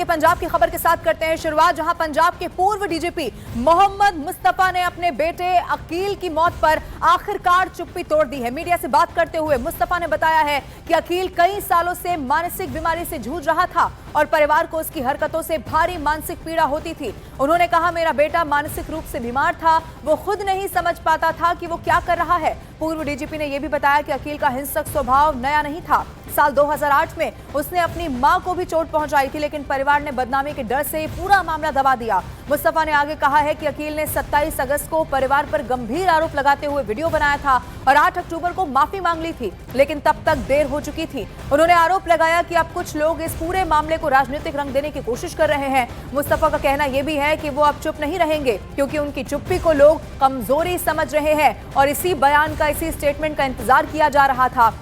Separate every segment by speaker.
Speaker 1: पंजाब की खबर के साथ करते हैं शुरुआत, जहां पंजाब के पूर्व डीजीपी मोहम्मद मुस्तफा ने अपने बेटे अकील की मौत पर आखिरकार चुप्पी तोड़ दी है। मीडिया से बात करते हुए मुस्तफा ने बताया है कि अकील कई सालों से मानसिक बीमारी से जूझ रहा था और परिवार को उसकी हरकतों से भारी मानसिक पीड़ा होती थी। उन्होंने कहा, मेरा बेटा मानसिक रूप से बीमार था, वो खुद नहीं समझ पाता था कि वो क्या कर रहा है। पूर्व डीजीपी ने यह भी बताया कि अकील का हिंसक स्वभाव नया नहीं था। साल 2008 में उसने अपनी मां को भी चोट पहुंचाई थी, लेकिन परिवार ने बदनामी के डर से पूरा मामला दबा दिया। मुस्तफा ने आगे कहा है कि अकील ने 27 अगस्त को परिवार पर गंभीर आरोप लगाते हुए वीडियो बनाया था और 8 अक्टूबर को माफी मांग ली थी, लेकिन तब तक देर हो चुकी थी। उन्होंने आरोप लगाया कि अब कुछ लोग इस पूरे मामले को राजनीतिक रंग देने की कोशिश कर रहे हैं। मुस्तफा का कहना यह भी है कि वो अब चुप नहीं रहेंगे, क्योंकि उनकी चुप्पी को लोग कमजोरी समझ रहे हैं और इसी बयान का, इसी स्टेटमेंट का इंतजार किया जा रहा था।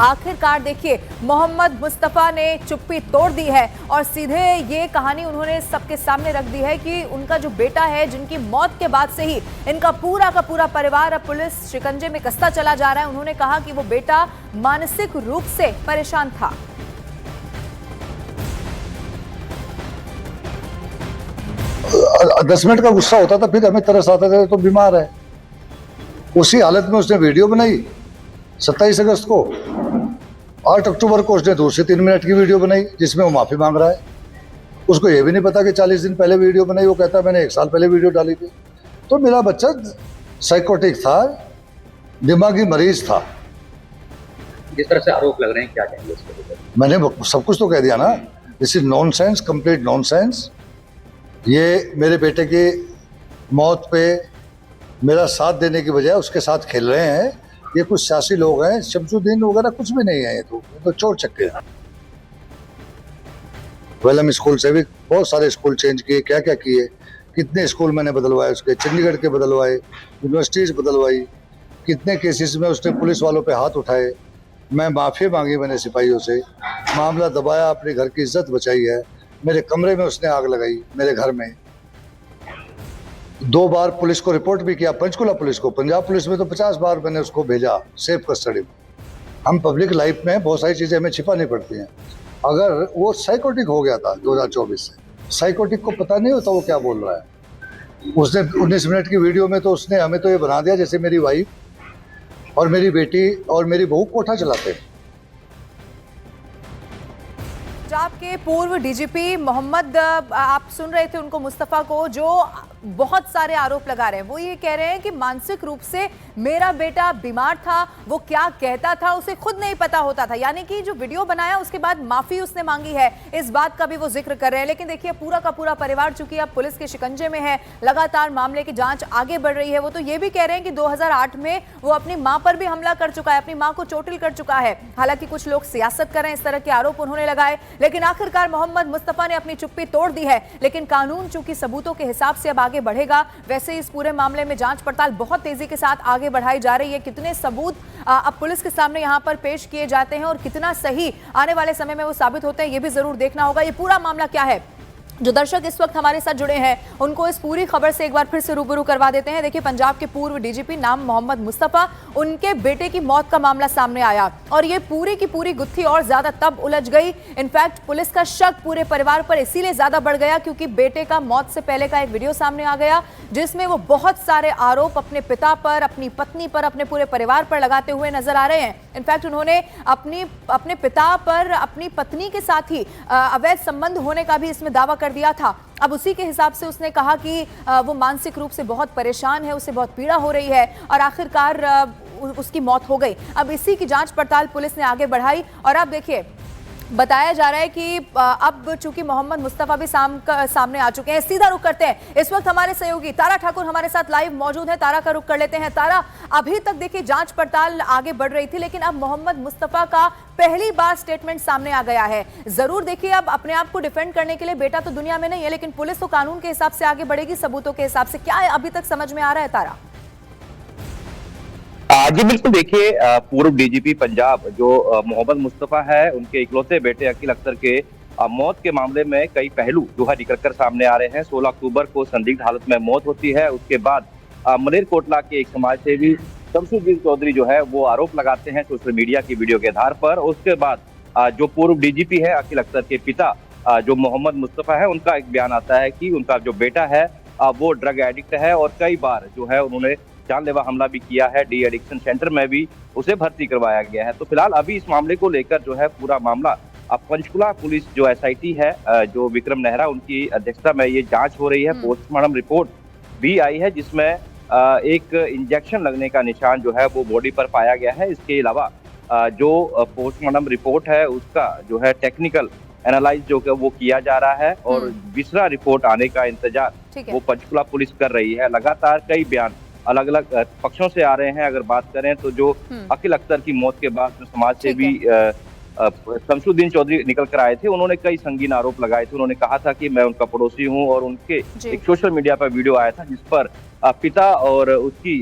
Speaker 1: आखिरकार देखिए, मोहम्मद मुस्तफा ने चुप्पी तोड़ दी है और सीधे ये कहानी उन्होंने सबके सामने रख दी है कि उनका जो बेटा है, जिनकी मौत के बाद से ही इनका पूरा का पूरा परिवार अब पुलिस शिकंजे में कसता चला जा रहा है। उन्होंने कहा कि वो बेटा मानसिक रूप से परेशान था।
Speaker 2: 10 मिनट का गुस्सा होता था, फिर हमें तरस आता था तो बीमार है। उसी हालत में उसने वीडियो बनाई 27 अगस्त को। 8 अक्टूबर को उसने 2 से 3 मिनट की वीडियो बनाई जिसमें वो माफी मांग रहा है। उसको ये भी नहीं पता कि 40 दिन पहले वीडियो बनाई, वो कहता है मैंने 1 साल पहले वीडियो डाली थी। तो मेरा बच्चा साइकोटिक था, दिमागी मरीज था।
Speaker 3: जिस तरह से आरोप लग रहे हैं, क्या कहेंगे इसके ऊपर?
Speaker 2: मैंने सब कुछ तो कह दिया ना। This is nonsense, complete nonsense. ये मेरे बेटे की मौत पे मेरा साथ देने की बजाय उसके साथ खेल रहे हैं। ये कुछ सियासी लोग हैं, शमसुद्दीन वगैरह कुछ भी नहीं है। ये तो चोर चक्के हैं। वेलम स्कूल से भी बहुत सारे स्कूल चेंज किए, क्या क्या किए, कितने स्कूल मैंने बदलवाए उसके, चंडीगढ़ के बदलवाए, यूनिवर्सिटीज बदलवाई, कितने केसेस में उसने पुलिस वालों पे हाथ उठाए। मैं माफ़ी मांगी मैंने सिपाहियों से, मामला दबाया, अपने घर की इज्जत बचाई है। मेरे कमरे में उसने आग लगाई, मेरे घर में 2 बार पुलिस को रिपोर्ट भी किया, पंचकुला पुलिस को। पंजाब पुलिस में तो 50 बार मैंने उसको भेजा सेफ कस्टडी में। हम पब्लिक लाइफ में बहुत सारी चीज़ें हमें छिपानी पड़ती हैं। अगर वो साइकोटिक हो गया था 2024 से, साइकोटिक को पता नहीं होता वो क्या बोल रहा है। उसने 19 मिनट की वीडियो में तो उसने हमें तो ये बना दिया जैसे मेरी वाइफ और मेरी बेटी और मेरी बहू कोठा चलाते हैं।
Speaker 1: पंजाब के पूर्व डीजीपी मोहम्मद, आप सुन रहे थे उनको, मुस्तफा को, जो बहुत सारे आरोप लगा रहे हैं। वो ये कह रहे हैं कि मानसिक रूप से मेरा बेटा बीमार था, वो क्या कहता था उसे खुद नहीं पता होता था। यानी कि जो वीडियो बनाया उसके बाद माफी उसने मांगी है, इस बात का भी वो जिक्र कर रहे हैं। लेकिन देखिए, पूरा का पूरा परिवार चूंकि अब पुलिस के शिकंजे में है, लगातार मामले की जांच आगे बढ़ रही है। वो तो ये भी कह रहे हैं कि 2008 में वो अपनी मां पर भी हमला कर चुका है, अपनी मां को चोटिल कर चुका है। हालांकि कुछ लोग सियासत कर रहे हैं, इस तरह के आरोप उन्होंने लगाए, लेकिन आखिरकार मोहम्मद मुस्तफा ने अपनी चुप्पी तोड़ दी है। लेकिन कानून चूंकि सबूतों के हिसाब से अब आगे बढ़ेगा, वैसे इस पूरे मामले में जांच पड़ताल बहुत तेजी के साथ आगे बढ़ाई जा रही है। कितने सबूत अब पुलिस के सामने यहां पर पेश किए जाते हैं और कितना सही आने वाले समय में वो साबित होते हैं, ये भी जरूर देखना होगा। ये पूरा मामला क्या है, जो दर्शक इस वक्त हमारे साथ जुड़े हैं उनको इस पूरी खबर से एक बार फिर से रूबरू करवा देते हैं। देखिए, पंजाब के पूर्व डीजीपी, नाम मोहम्मद मुस्तफा, उनके बेटे की मौत का मामला सामने आया और ये पूरी की पूरी गुत्थी और ज्यादा तब उलझ गई। इनफैक्ट पुलिस का शक पूरे परिवार पर इसीलिए ज्यादा बढ़ गया क्योंकि बेटे का मौत से पहले का एक वीडियो सामने आ गया जिसमें वो बहुत सारे आरोप अपने पिता पर, अपनी पत्नी पर, अपने पूरे परिवार पर लगाते हुए नजर आ रहे हैं। इनफैक्ट उन्होंने अपने पिता पर अपनी पत्नी के साथ ही अवैध संबंध होने का भी इसमें दावा कर दिया था। अब उसी के हिसाब से उसने कहा कि वो मानसिक रूप से बहुत परेशान है, उसे बहुत पीड़ा हो रही है और आखिरकार उसकी मौत हो गई। अब इसी की जांच पड़ताल पुलिस ने आगे बढ़ाई और अब देखिए, बताया जा रहा है कि अब चूंकि मोहम्मद मुस्तफा भी सामने आ चुके हैं। सीधा रुख करते हैं, इस वक्त हमारे सहयोगी तारा ठाकुर हमारे साथ लाइव मौजूद है। तारा का रुख कर लेते हैं। तारा, अभी तक देखिए जांच पड़ताल आगे बढ़ रही थी, लेकिन अब मोहम्मद मुस्तफा का पहली बार स्टेटमेंट सामने आ गया है। जरूर देखिए, अब अपने आप को डिफेंड करने के लिए बेटा तो दुनिया में नहीं है, लेकिन पुलिस तो कानून के हिसाब से आगे बढ़ेगी, सबूतों के हिसाब से। क्या अभी तक समझ में आ रहा है तारा?
Speaker 3: जी बिल्कुल, देखिए, पूर्व डीजीपी पंजाब जो मोहम्मद मुस्तफा है, उनके इकलौते बेटे अकील अख्तर के मौत के मामले में कई पहलू जो है निकल कर सामने आ रहे हैं। 16 अक्टूबर को संदिग्ध हालत में मौत होती है। उसके बाद मलेरकोटला के एक समाज सेवी शमसुद्दीन चौधरी जो है वो आरोप लगाते हैं सोशल मीडिया की वीडियो के आधार पर। उसके बाद जो पूर्व डीजीपी है अकील अख्तर के पिता जो मोहम्मद मुस्तफ़ा है उनका एक बयान आता है कि उनका जो बेटा है वो ड्रग एडिक्ट है और कई बार जो है उन्होंने जानलेवा हमला भी किया है। डी एडिक्शन सेंटर में भी उसे भर्ती करवाया गया है। तो फिलहाल अभी इस मामले को लेकर जो है पूरा मामला अब पंचकुला पुलिस जो एसआईटी है जो विक्रम नेहरा उनकी अध्यक्षता में ये जांच हो रही है। पोस्टमार्टम रिपोर्ट भी आई है जिसमें एक इंजेक्शन लगने का निशान जो है वो बॉडी पर पाया गया है। इसके अलावा जो पोस्टमार्टम रिपोर्ट है उसका जो है टेक्निकल एनालाइज जो वो किया जा रहा है और दूसरा रिपोर्ट आने का इंतजार वो पंचकुला पुलिस कर रही है। लगातार कई बयान अलग अलग पक्षों से आ रहे हैं। अगर बात करें तो जो अकील अख्तर की मौत के बाद जो समाज सेवी शमसुद्दीन चौधरी निकल कर आए थे, उन्होंने कई संगीन आरोप लगाए थे। उन्होंने कहा था कि मैं उनका पड़ोसी हूं और उनके एक सोशल मीडिया पर वीडियो आया था जिस पर पिता और उसकी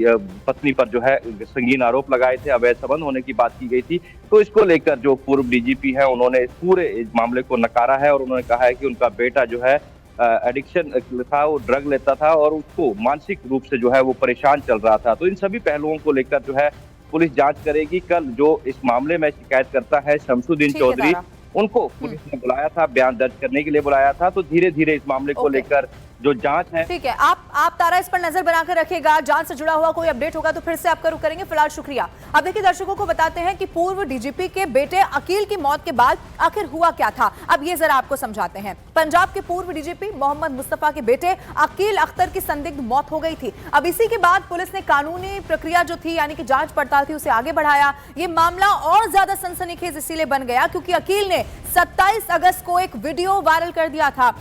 Speaker 3: पत्नी पर जो है संगीन आरोप लगाए थे, अवैध संबंध होने की बात की गई थी। तो इसको लेकर जो पूर्व डीजीपी है उन्होंने इस पूरे मामले को नकारा है और उन्होंने कहा है कि उनका बेटा जो है एडिक्शन था, वो ड्रग लेता था और उसको मानसिक रूप से जो है वो परेशान चल रहा था। तो इन सभी पहलुओं को लेकर जो है पुलिस जांच करेगी। कल जो इस मामले में शिकायत करता है शमसुद्दीन चौधरी, उनको पुलिस ने बुलाया था, बयान दर्ज करने के लिए बुलाया था। तो धीरे धीरे इस मामले को लेकर जो जांच है।
Speaker 1: ठीक है, आप तारा इस पर नजर बनाकर रखिएगा। जांच से जुड़ा हुआ कोई अपडेट होगा तो फिर से आपका रुख करेंगे। फिलहाल शुक्रिया। अब देखिए, दर्शकों को बताते हैं कि पूर्व डीजीपी के बेटे अकील की मौत के बाद आखिर हुआ क्या था। अब ये जरा आपको समझाते हैं। पंजाब के पूर्व डीजीपी मोहम्मद मुस्तफा के बेटे अकील अख्तर की संदिग्ध मौत हो गई थी। अब इसी के बाद पुलिस ने कानूनी प्रक्रिया जो थी यानी कि जांच पड़ताल थी उसे आगे बढ़ाया। ये मामला और ज्यादा सनसनीखेज इसीलिए बन गया क्योंकि अकील ने 27 अगस्त को एक वीडियो वायरल कर दिया था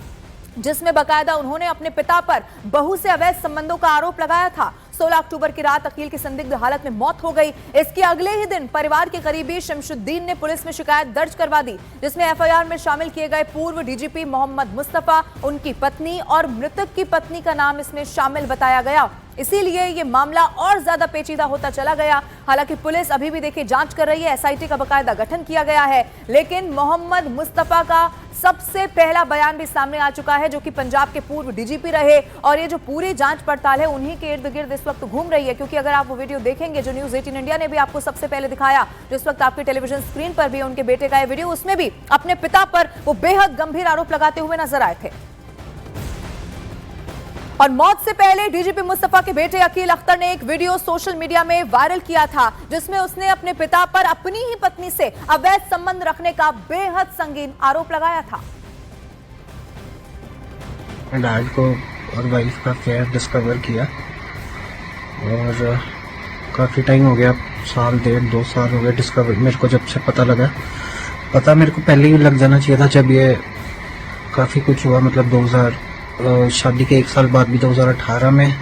Speaker 1: जिसमें बकायदा उन्होंने अपने पिता पर बहू से अवैध संबंधों का आरोप लगाया था। 16 अक्टूबर की रात अकील की संदिग्ध हालत में मौत हो गई। इसके अगले ही दिन परिवार के करीबी शमसुद्दीन ने पुलिस में शिकायत दर्ज करवा दी जिसमें एफआईआर में शामिल किए गए पूर्व डीजीपी मोहम्मद मुस्तफा, उनकी पत्नी और मृतक की पत्नी का नाम इसमें शामिल बताया गया। इसीलिए ये मामला और ज्यादा पेचीदा होता चला गया। हालांकि पुलिस अभी भी देखिए जांच कर रही है, एसआईटी का बकायदा गठन किया गया है, लेकिन मोहम्मद मुस्तफा का सबसे पहला बयान भी सामने आ चुका है जो कि पंजाब के पूर्व डीजीपी रहे और ये जो पूरी जांच पड़ताल है उन्हीं के इर्द गिर्द इस वक्त घूम रही है। क्योंकि अगर आप वो वीडियो देखेंगे जो न्यूज़ 18 इंडिया ने भी आपको सबसे पहले दिखाया, जिस वक्त आपके टेलीविजन स्क्रीन पर भी उनके बेटे का ये वीडियो, उसमें भी अपने पिता पर वो बेहद गंभीर आरोप लगाते हुए नजर आए थे। और मौत से पहले डीजीपी मुस्तफा के बेटे अकील अख्तर ने एक वीडियो सोशल मीडिया में वायरल किया था जिसमें उसने अपने पिता पर अपनी ही पत्नी से अवैध संबंध रखने का बेहद संगीन आरोप लगाया था।
Speaker 4: डैड को और वाइफ का अफेयर डिस्कवर किया और काफ़ी टाइम हो गया, साल 1.5-2 साल हो गए डिस्कवर। मेरे को जब से पता लगा, पता मेरे को पहले ही लग जाना चाहिए था जब ये काफ़ी कुछ हुआ। मतलब शादी के 1 साल बाद भी 2018 में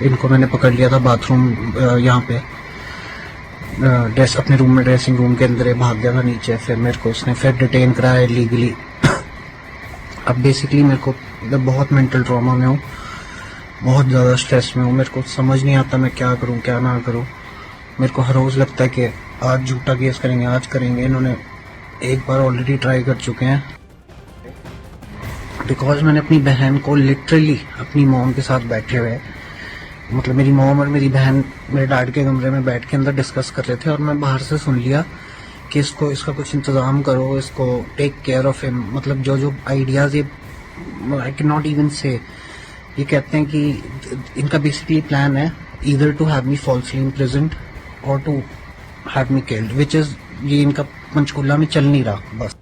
Speaker 4: इनको मैंने पकड़ लिया था बाथरूम यहाँ पे अपने रूम में, ड्रेसिंग रूम के अंदर भाग गया था नीचे। फिर मेरे को उसने फिर डिटेन कराया इलीगली। अब बेसिकली मेरे को बहुत मेंटल ट्रॉमा में हूँ, बहुत ज़्यादा स्ट्रेस में हूँ। मेरे को समझ नहीं आता मैं क्या करूँ क्या ना करूँ। मेरे को हर रोज़ लगता है कि आज झूठा केस करेंगे, आज करेंगे। इन्होंने एक बार ऑलरेडी ट्राई कर चुके हैं बिकॉज मैंने अपनी बहन को लिटरली अपनी मॉम के साथ बैठे हुए, मतलब मेरी मॉम और मेरी बहन मेरे डैड के कमरे में बैठ के अंदर डिस्कस कर रहे थे और मैं बाहर से सुन लिया कि इसका कुछ इंतज़ाम करो, इसको टेक केयर ऑफ हिम। मतलब जो आइडियाज़ ये आई कैन नॉट इवन से, ये कहते हैं कि इनका बेसिकली प्लान है either to have me falsely imprisoned और to have me killed, which is ये इनका पंचकुला में चल नहीं रहा बस।